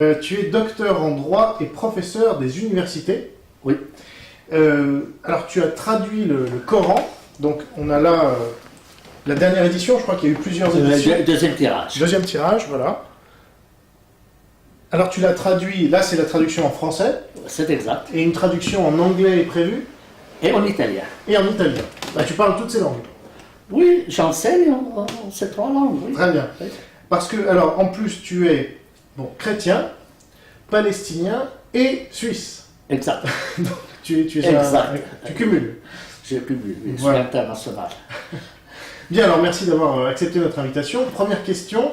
Tu es docteur en droit et professeur des universités. Oui. Alors tu as traduit le Coran, donc on a là la dernière édition, je crois qu'il y a eu plusieurs éditions. Deuxième tirage. Deuxième tirage, voilà. Alors tu l'as traduit, là c'est la traduction en français. C'est exact. Et une traduction en anglais est prévue. Et en italien. Et en italien. Bah, tu parles toutes ces langues. Oui, j'enseigne en ces trois langues. Oui. Très bien. Oui. Parce que, alors en plus tu es chrétien, palestinien et suisse. Exact. Donc, tu es Exact. tu cumules. J'ai publié, oui, Voilà. je suis international. Bien, alors merci d'avoir accepté notre invitation. Première question,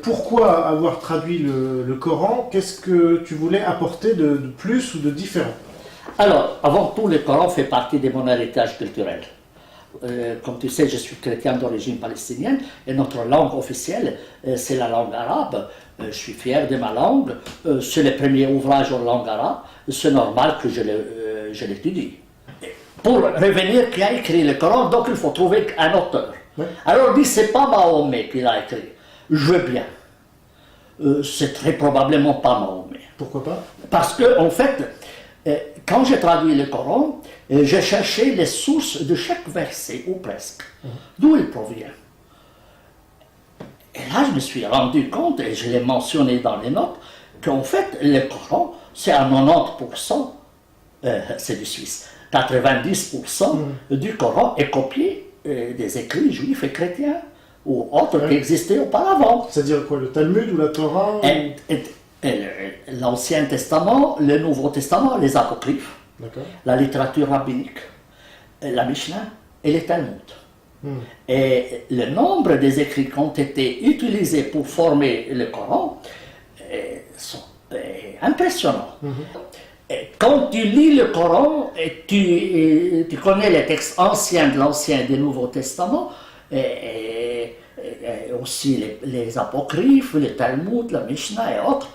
pourquoi avoir traduit le Coran? Qu'est-ce que tu voulais apporter de plus ou de différent? Alors, avant tout, le Coran fait partie de mon héritage culturel. Comme tu sais, je suis chrétien d'origine palestinienne et notre langue officielle, c'est la langue arabe. Je suis fier de ma langue. C'est le premier ouvrage en langue arabe. C'est normal que je l'étudie. Pour revenir, qui a écrit le Coran, donc il faut trouver un auteur. Ouais. Alors, il dit, c'est pas Mahomet qui l'a écrit. Je veux bien. C'est très probablement pas Mahomet. Pourquoi pas? Parce que, en fait, quand j'ai traduit le Coran, j'ai cherché les sources de chaque verset, ou presque, d'où il provient. Et là, je me suis rendu compte, et je l'ai mentionné dans les notes, qu'en fait, le Coran, c'est à 90%, c'est du Suisse, 90% du Coran est copié des écrits juifs et chrétiens, ou autres qui existaient auparavant. C'est-à-dire quoi, le Talmud ou la Torah L'Ancien Testament, le Nouveau Testament, les Apocryphes, la littérature rabbinique, la Mishnah et les Talmud. Et le nombre des écrits qui ont été utilisés pour former le Coran sont impressionnants. Et quand tu lis le Coran, et tu connais les textes anciens de l'Ancien et du Nouveau Testament, et aussi les Apocryphes, les Talmud, la Mishnah et autres,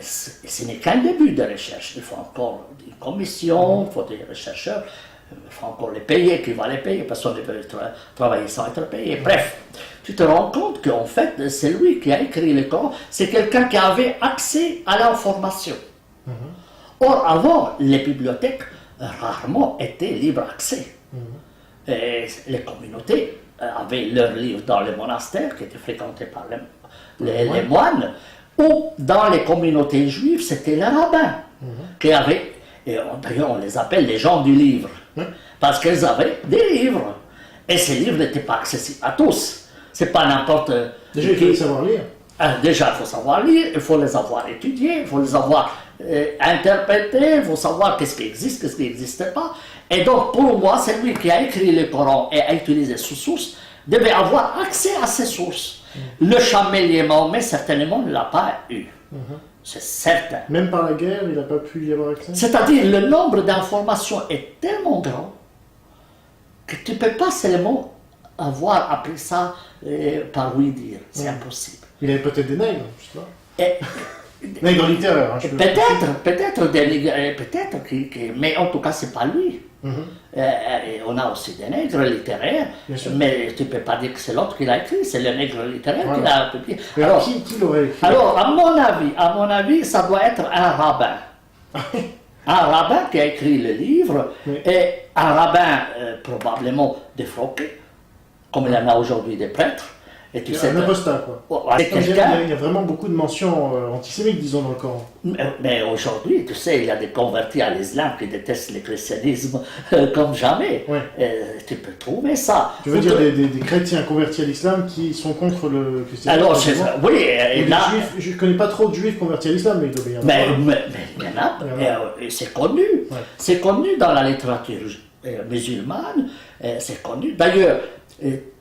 ce n'est qu'un début de recherche. Il faut encore une commission, il faut des chercheurs, il faut encore les payer, qui va les payer, personne ne peut travailler sans être payé. Bref, tu te rends compte qu'en fait, c'est lui qui a écrit le Coran, c'est quelqu'un qui avait accès à l'information. Or, avant, les bibliothèques rarement étaient libre accès. Et les communautés avaient leurs livres dans les monastères qui étaient fréquentés par les moines, ou dans les communautés juives, c'était les rabbins qui avaient, et d'ailleurs on les appelle les gens du livre, parce qu'ils avaient des livres. Et ces livres n'étaient pas accessibles à tous. C'est pas n'importe Déjà, il fallait savoir lire. Déjà, il faut savoir lire, il faut les avoir étudiés, il faut les avoir interprétés, il faut savoir qu'est-ce qui existe, qu'est-ce qui n'existe pas. Et donc, pour moi, celui qui a écrit le Coran et a utilisé ces sources devait avoir accès à ces sources. Le chamelier Mahomet, certainement, ne l'a pas eu. C'est certain. Même par la guerre, il n'a pas pu y avoir accès? C'est-à-dire, le nombre d'informations est tellement grand que tu ne peux pas seulement avoir appris ça par oui dire. C'est impossible. Il avait peut-être des nègres, je sais pas. Et, Nègres littéraires, hein, peut-être, mais en tout cas, c'est pas lui. Et on a aussi des nègres littéraires, mais tu ne peux pas dire que c'est l'autre qui l'a écrit, c'est le nègre littéraire qui l'a publié. Mais alors, qui l'aurait écrit? Alors, à mon avis, ça doit être un rabbin. Un rabbin qui a écrit le livre, et un rabbin probablement défroqué, comme il y en a aujourd'hui des prêtres. Et tu sais, un apostat, quoi. Il y a vraiment beaucoup de mentions antisémites, disons, dans le Coran. Mais aujourd'hui, tu sais, il y a des convertis à l'islam qui détestent le christianisme comme jamais. Tu peux trouver ça. Tu veux dire des chrétiens convertis à l'islam qui sont contre le christianisme? Alors, oui, et là... Juifs, je ne connais pas trop de juifs convertis à l'islam, mais il doit y en avoir. Mais il y en a, et c'est connu. C'est connu dans la littérature musulmane, c'est connu. D'ailleurs,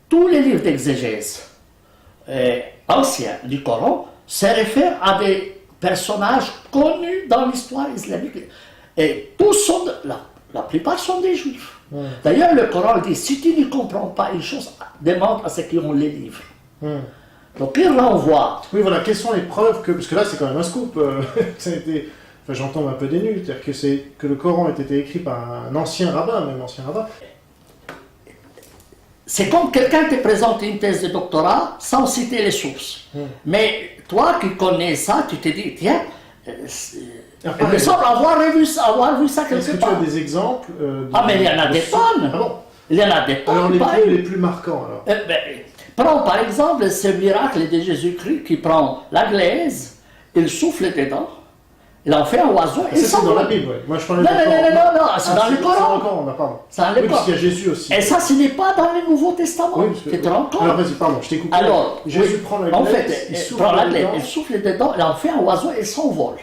tous les livres d'exégèse anciens du Coran se réfèrent à des personnages connus dans l'histoire islamique. Et tous sont, la plupart sont des juifs. D'ailleurs, le Coran dit, si tu ne comprends pas une chose, demande à ceux qui ont les livres. Donc il renvoie. Oui, voilà, quelles sont les preuves que... Parce que là, c'est quand même un scoop. Ça a été... Enfin, j'entends un peu des nuls. C'est-à-dire que le Coran a été écrit par un ancien rabbin, même ancien rabbin. C'est comme quelqu'un te présente une thèse de doctorat sans citer les sources. Mais toi qui connais ça, tu te dis, tiens, Il me semble avoir vu ça quelque Est-ce que part. tu as des exemples Ah, mais il y en a des tonnes. Ah bon? Il y en a des tonnes. Alors les plus marquants alors. Prends par exemple ce miracle de Jésus-Christ qui prend la glaise, il souffle dedans, il en fait un oiseau et ça, c'est dans la Bible, ouais. Moi je parlais non, du c'est dans le Coran. C'est dans le Coran, pardon. C'est dans le Oui, parce Coran. qu'il y a Jésus aussi. Et ça, ce n'est pas dans le Nouveau Testament. Oui, parce que... Tu te rends compte? Alors vas-y, pardon, je t'ai coupé. Alors, Jésus prend la glaise, en fait, il prend la glaise, il souffle dedans, il en fait un oiseau et il s'envole.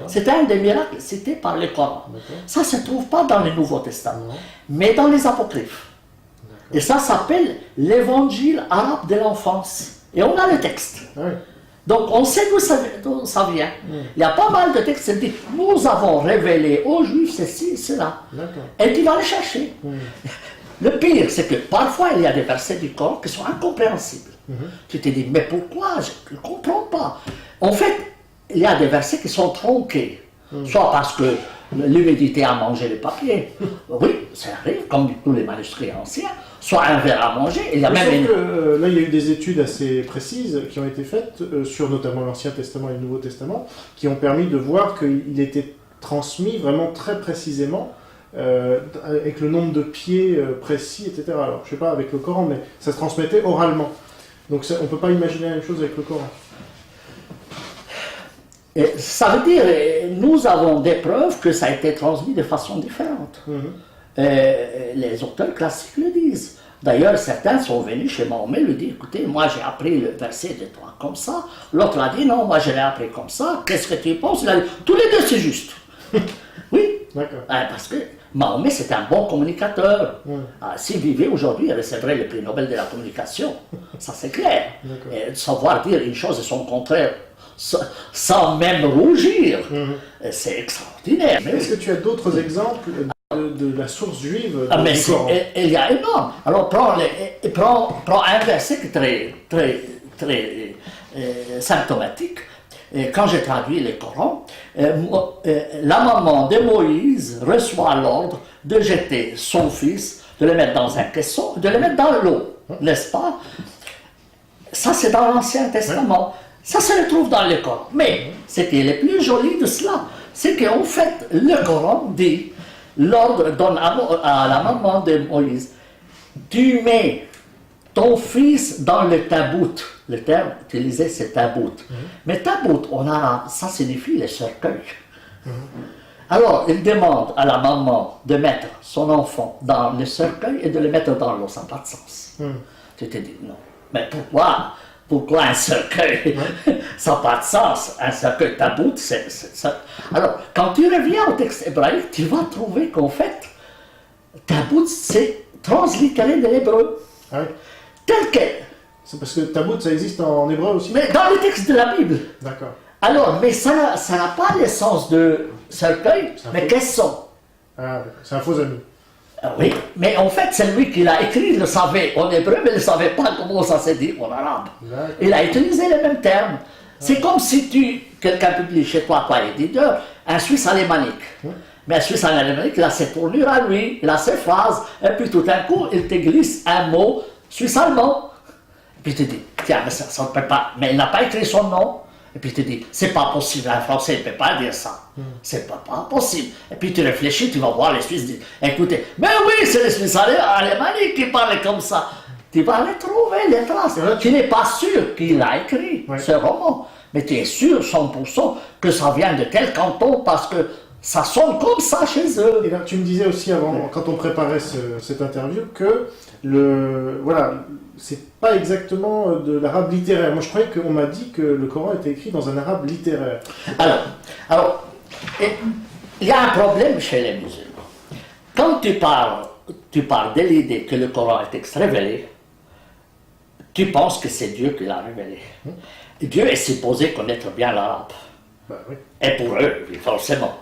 C'est un des miracles cités par le Coran. Ça ne se trouve pas dans le Nouveau Testament, mais dans les Apocryphes. Et ça s'appelle l'évangile arabe de l'enfance. Et on a le texte. Ah oui. Donc on sait d'où ça vient. Il y a pas mal de textes qui disent nous avons révélé aux Juifs ceci, cela. Et tu vas les chercher. Le pire, c'est que parfois il y a des versets du Coran qui sont incompréhensibles. Tu te dis, mais pourquoi? Je ne comprends pas. En fait, il y a des versets qui sont tronqués. Soit parce que l'humidité a mangé le papier. Oui, ça arrive, comme tous les manuscrits anciens. Soit un verre à manger. Il y a même là, il y a eu des études assez précises qui ont été faites sur notamment l'Ancien Testament et le Nouveau Testament, qui ont permis de voir qu'il était transmis vraiment très précisément, avec le nombre de pieds précis, etc. Alors, je ne sais pas avec le Coran, mais ça se transmettait oralement. Donc, on ne peut pas imaginer la même chose avec le Coran. Et ça veut dire, nous avons des preuves que ça a été transmis de façon différente. Les auteurs classiques le disent. D'ailleurs, certains sont venus chez Mahomet lui dire, écoutez, moi j'ai appris le verset de toi comme ça. L'autre a dit, non, moi je l'ai appris comme ça. Qu'est-ce que tu penses? Il a dit, tous les deux c'est juste. Oui. D'accord. Parce que Mahomet c'est un bon communicateur. S'il vivait aujourd'hui, il recevrait le prix Nobel de la communication. Ça c'est clair. Et savoir dire une chose et son contraire sans même rougir, c'est extraordinaire. Est-ce que tu as d'autres exemples de la source juive mais il y a énorme. Alors prends un verset qui est très symptomatique. Et quand j'ai traduit le Coran, la maman de Moïse reçoit l'ordre de jeter son fils, de le mettre dans un caisson, de le mettre dans l'eau, n'est-ce pas? Ça c'est dans l'Ancien Testament. Ça se retrouve dans le Coran. Mais ce qui est le plus joli de cela, c'est qu'en fait, le Coran dit, l'ordre donne à la maman de Moïse, tu mets ton fils dans le tabout. Le terme utilisé, c'est tabout. Mais tabout, en arabe, ça signifie le cercueil. Alors, il demande à la maman de mettre son enfant dans le cercueil et de le mettre dans l'eau. Ça n'a pas de sens. Tu te dis, non. Mais pourquoi un cercueil? Ça n'a pas de sens. Un cercueil tabout, c'est ça. Alors, quand tu reviens au texte hébraïque, tu vas trouver qu'en fait, tabout, c'est translittéré de l'hébreu. Ah oui. Tel quel. C'est parce que tabout, ça existe en hébreu aussi? Mais dans le texte de la Bible. D'accord. Alors, mais ça n'a pas le sens de cercueil, mais caisson. Ah, c'est un faux ami. Oui, mais en fait, c'est lui qui l'a écrit, il le savait en hébreu, mais il ne savait pas comment ça s'est dit en arabe. Il a utilisé les mêmes termes. C'est comme si quelqu'un publie chez toi, éditeur, un Suisse alémanique. Mais un Suisse alémanique, il a ses tournures à lui, il a ses phrases, et puis tout d'un coup, il te glisse un mot suisse allemand. Et puis tu te dis, tiens, mais ça ne peut pas, mais il n'a pas écrit son nom. Et puis tu te dis, c'est pas possible, un Français ne peut pas dire ça. C'est pas possible. Et puis tu réfléchis, tu vas voir les Suisses dire, écoutez, mais oui, c'est les Suisses alémaniques qui parlent comme ça. Tu vas les trouver, les traces. Tu n'es pas sûr qu'il a écrit ce roman, mais tu es sûr 100% que ça vient de tel canton parce que ça sonne comme ça chez eux. Et là, tu me disais aussi avant, quand on préparait cette interview, que c'est pas exactement de l'arabe littéraire. Moi, je croyais qu'on m'a dit que le Coran était écrit dans un arabe littéraire. Alors, il y a un problème chez les musulmans. Quand tu parles de l'idée que le Coran est révélé, tu penses que c'est Dieu qui l'a révélé. Dieu est supposé connaître bien l'arabe. Bah, oui. Et pour eux, forcément.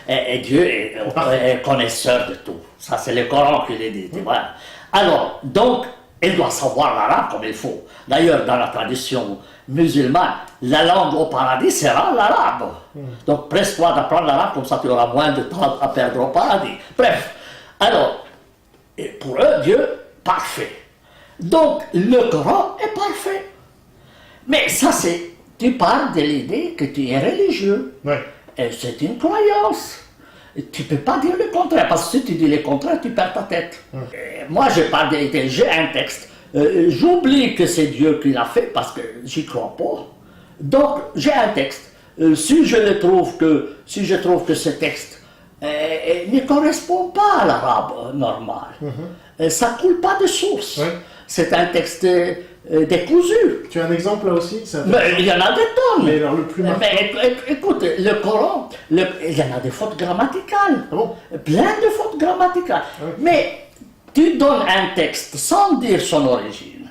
Et Dieu est connaisseur de tout. Ça, c'est le Coran qui le dit. Voilà. Alors, donc, il doit savoir l'arabe comme il faut. D'ailleurs, dans la tradition musulmane, la langue au paradis sera l'arabe. Donc, presse-toi d'apprendre l'arabe, comme ça tu auras moins de temps à perdre au paradis. Bref, alors, pour eux, Dieu, parfait. Donc, le Coran est parfait. Mais ça, tu parles de l'idée que tu es religieux. Ouais. c'est une croyance. Tu ne peux pas dire le contraire, parce que si tu dis le contraire, tu perds ta tête. Moi, j'ai pas d'idée, j'ai un texte. J'oublie que c'est Dieu qui l'a fait, parce que j'y crois pas. Donc, j'ai un texte. Si je trouve que ce texte ne correspond pas à l'arabe normal, ça ne coule pas de source. C'est un texte décousu. Tu as un exemple là aussi? Mais il y en a des tonnes. Mais alors le plus marquant. Mais écoute, le Coran, il y en a des fautes grammaticales. Ah bon? Plein de fautes grammaticales. Mais tu donnes un texte sans dire son origine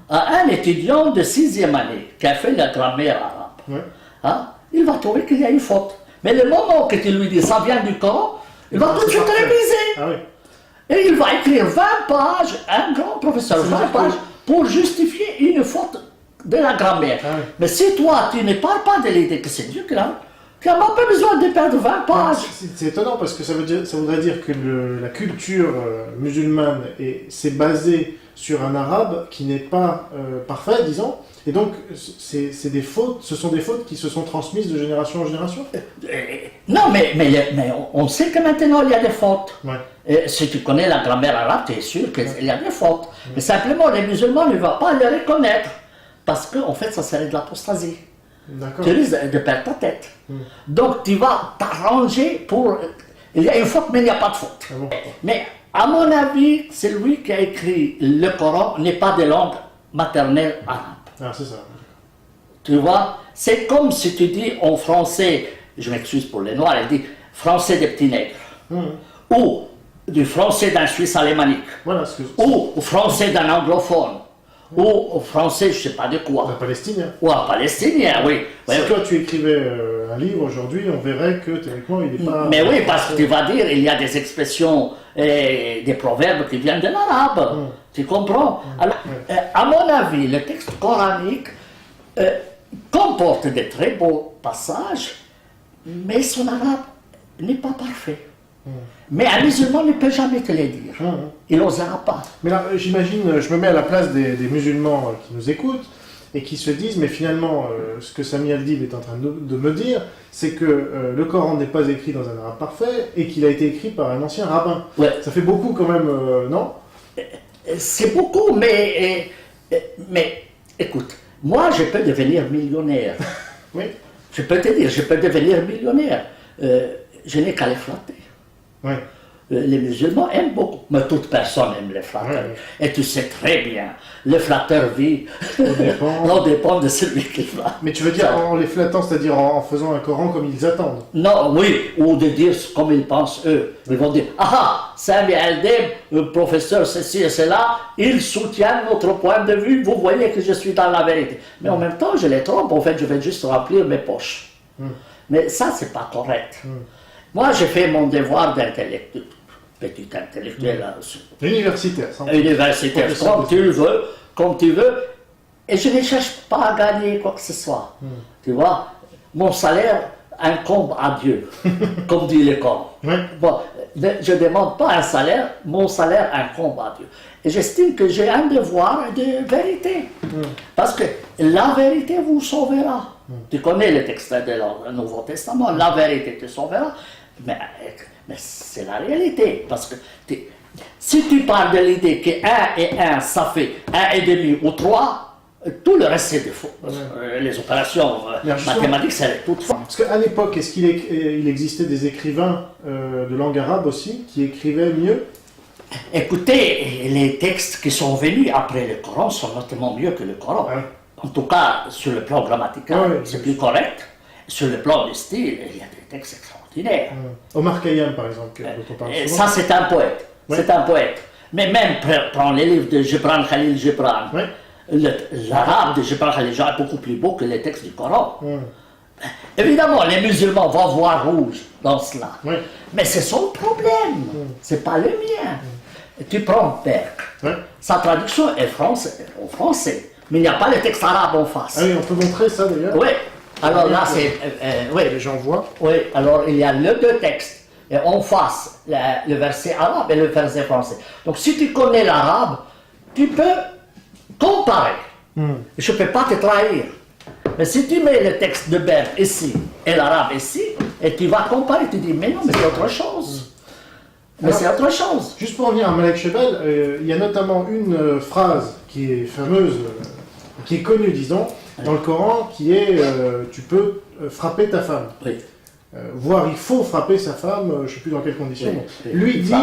à un étudiant de 6e année qui a fait la grammaire arabe. Hein? Il va trouver qu'il y a une faute. Mais le moment que tu lui dis ça vient du Coran, il va tout de suite réviser. Et il va écrire 20 pages, un grand professeur, 20 pages, pour justifier une faute de la grammaire. Mais si toi, tu ne parles pas de l'idée que c'est Dieu qui n'a pas besoin de perdre 20 pages. C'est étonnant parce que ça voudrait dire que la culture musulmane s'est basée sur un arabe qui n'est pas parfait, disons. Et donc, ce sont des fautes qui se sont transmises de génération en génération? Non, mais on sait que maintenant il y a des fautes. Si tu connais la grammaire arabe, tu es sûr qu'il y a des fautes. Mais simplement, les musulmans ne vont pas les reconnaître. Parce qu'en fait, ça serait de l'apostasie. Tu risques de perdre ta tête. Donc, tu vas t'arranger pour... Il y a une faute, mais il n'y a pas de faute. Mais, à mon avis, celui qui a écrit le Coran n'est pas de langue maternelle arabe. C'est ça. Tu vois, c'est comme si tu dis en français, je m'excuse pour les noirs, elle dit français des petits nègres. Ou du français d'un Suisse alémanique. Ou français d'un anglophone. Ou au français, je ne sais pas de quoi. Un palestinien. Ou un palestinien, oui. Si toi tu écrivais un livre aujourd'hui, on verrait que théoriquement il n'est pas... Mais oui, parce que tu vas dire, il y a des expressions et des proverbes qui viennent de l'arabe. Tu comprends? Alors, à mon avis, le texte coranique comporte de très beaux passages, mais son arabe n'est pas parfait. Mais un musulman ne peut jamais te les dire. Il n'osera pas. Mais là, j'imagine, je me mets à la place des musulmans qui nous écoutent et qui se disent, mais finalement, ce que Sami Aldib est en train de me dire, c'est que le Coran n'est pas écrit dans un arabe parfait et qu'il a été écrit par un ancien rabbin. Ça fait beaucoup quand même, non? C'est beaucoup, mais écoute, moi je peux devenir millionnaire. Je peux te dire, je peux devenir millionnaire. Je n'ai qu'à les flatter. Les musulmans aiment beaucoup, mais toute personne aime les flatteurs. Et tu sais très bien, le flatteur vit, on dépend de celui qui flatte. Mais tu veux dire en les flattant, c'est-à-dire en faisant un Coran comme ils attendent? Non, oui, ou de dire comme ils pensent eux. Ils vont dire, Sami Aldib, le professeur ceci et cela, il soutient notre point de vue, vous voyez que je suis dans la vérité. Mais en même temps, je les trompe, en fait, je vais juste remplir mes poches. Mais ça, c'est pas correct. Moi, j'ai fait mon devoir d'intellectuel, petit intellectuel. Universitaire. Universitaire, comme tu veux. Et je ne cherche pas à gagner quoi que ce soit. Tu vois, mon salaire incombe à Dieu, comme dit le Coran. Bon, je ne demande pas un salaire, mon salaire incombe à Dieu. Et j'estime que j'ai un devoir de vérité. Parce que la vérité vous sauvera. Tu connais le texte du Nouveau Testament, la vérité te sauvera. Mais c'est la réalité, parce que si tu parles de l'idée que 1 et 1, ça fait 1,5 ou 3, tout le reste c'est des faux. Les opérations mathématiques, c'est tout faux. Parce qu'à l'époque, est-ce qu'il existait des écrivains de langue arabe aussi, qui écrivaient mieux? Écoutez, les textes qui sont venus après le Coran sont nettement mieux que le Coran. En tout cas, sur le plan grammatical, c'est plus correct. Sur le plan du style, il y a des textes extraordinaires. Omar Khayyam, par exemple, dont on parle souvent. Ça, c'est un poète. C'est un poète. Mais même, prends les livres de Gibran Khalil Gibran. L'arabe de Gibran Khalil Gibran est beaucoup plus beau que les textes du Coran. Évidemment, les musulmans vont voir rouge dans cela. Mais c'est son problème. C'est pas le mien. Tu prends Berck. Sa traduction est en français. Mais il n'y a pas le texte arabe en face. Ah oui, on peut montrer ça d'ailleurs. Oui. Alors là, c'est... Les gens voient. Oui, alors il y a les deux textes. Et en face, le verset arabe et le verset français. Donc si tu connais l'arabe, tu peux comparer. Je ne peux pas te trahir. Mais si tu mets le texte de Berck ici et l'arabe ici, Et tu vas comparer, tu dis, mais non, mais c'est autre chose. Mais c'est autre chose. Juste pour revenir à Malek Shebel, il y a notamment une phrase qui est fameuse, qui est connue, disons, dans le Coran, qui est tu peux frapper ta femme. Oui. Voire il faut frapper sa femme, je ne sais plus dans quelles conditions. Oui. Lui dit,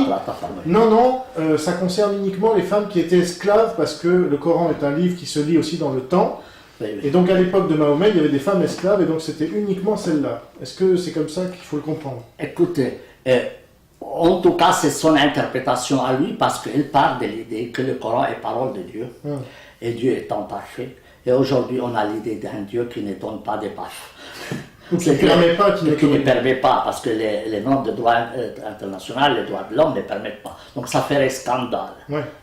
non, ça concerne uniquement les femmes qui étaient esclaves, parce que le Coran est un livre qui se lit aussi dans le temps. Oui. Et donc à l'époque de Mahomet, il y avait des femmes esclaves, et donc c'était uniquement celle-là. Est-ce que c'est comme ça qu'il faut le comprendre? Écoutez, en tout cas, c'est son interprétation à lui, parce qu'il part de l'idée que le Coran est parole de Dieu, et Dieu étant parfait. Et aujourd'hui, on a l'idée d'un Dieu qui ne donne pas des baffes. Qui ne permet pas, parce que les normes de droit international, les droits de l'homme ne permettent pas. Donc ça ferait scandale,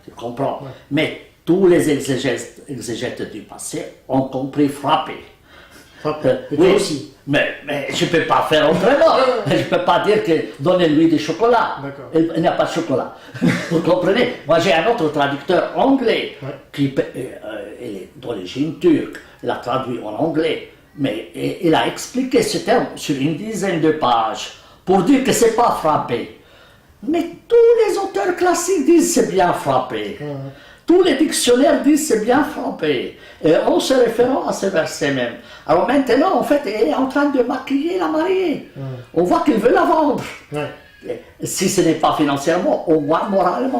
tu comprends. Mais tous les exégètes du passé ont compris frapper. Oui, aussi. Mais je ne peux pas faire autrement. Je ne peux pas dire que donnez-lui du chocolat. Il n'y a pas de chocolat. Vous comprenez? Moi, j'ai un autre traducteur anglais qui est d'origine turque. Il a traduit en anglais. Mais il a expliqué ce terme sur une dizaine de pages pour dire que ce n'est pas frapper. Mais tous les auteurs classiques disent c'est bien frapper. Tous les dictionnaires disent c'est bien frappé. Et en se référant à ce verset même. Alors maintenant, en fait, il est en train de maquiller la mariée. On voit qu'il veut la vendre. Si ce n'est pas financièrement, au moins moralement.